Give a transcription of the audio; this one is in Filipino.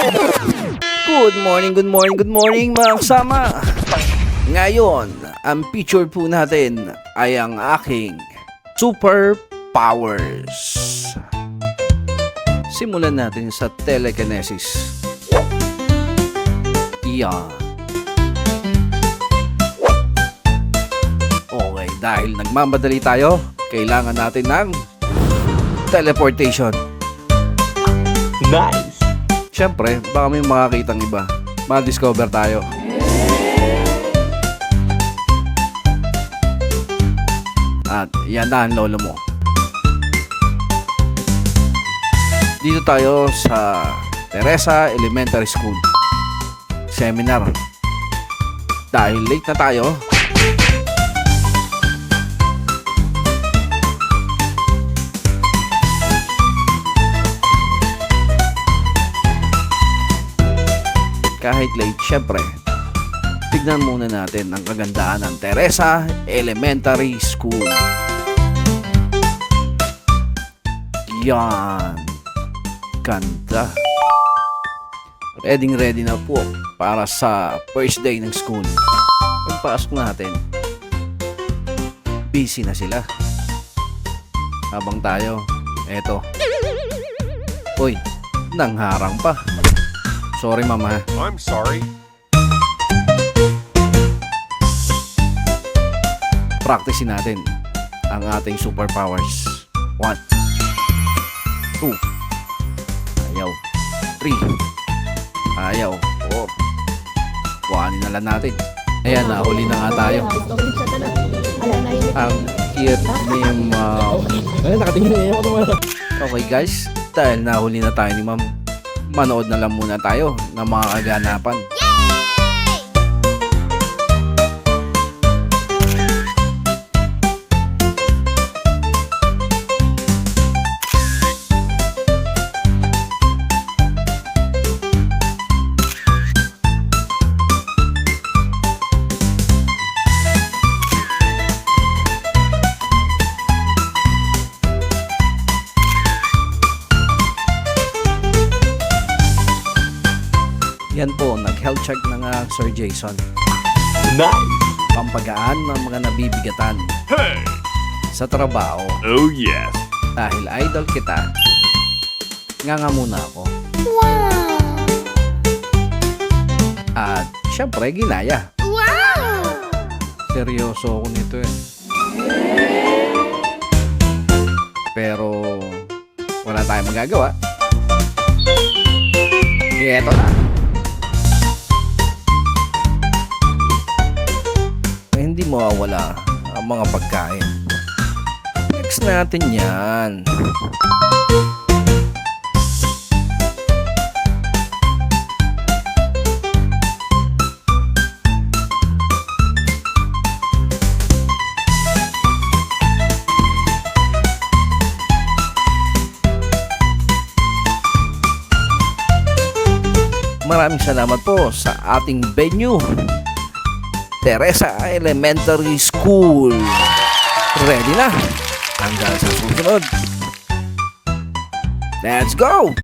Good morning mga kasama. Ngayon, ang picture po natin ay ang aking super powers. Simulan natin sa telekinesis. Yan. Okay, dahil nagmamadali tayo, kailangan natin ng teleportation. Nice! Siyempre, baka may makakitang iba. Ma-discover tayo. At yan na ang lolo mo. Dito tayo sa Teresa Elementary School Seminar. Dahil late na tayo, kahit late, syempre, tignan muna natin ang kagandahan ng Teresa Elementary School. Yan. Ganda. Ready na po para sa first day ng school. Pagpasok natin, busy na sila. Habang tayo, eto. Uy, nangharang pa. Sorry, mama. I'm sorry. Practicein natin ang ating superpowers. 1, 2, ayaw, 3, ayaw, 4, kuhanin na lang natin. Ayan, nahuli na nga tayo. Ang cute ni ma'am. Okay guys, dahil nahuli na tayo ni ma'am, manood na lang muna tayo ng mga kaganapan. Yan po, nag-health check na nga Sir Jason. Nice! Pampagaan ng mga nabibigatan Hey! sa trabaho. Oh yes! Dahil idol kita, nga muna ako. Wow! At syempre, ginaya. Wow! Seryoso ako nito eh. Pero, wala tayong magagawa. Eto na. Hindi mawawala ang mga pagkain. Next natin yan. Maraming salamat po sa ating venue, Teresa Elementary School. Ready na. Hanggang sa susunod. Let's go!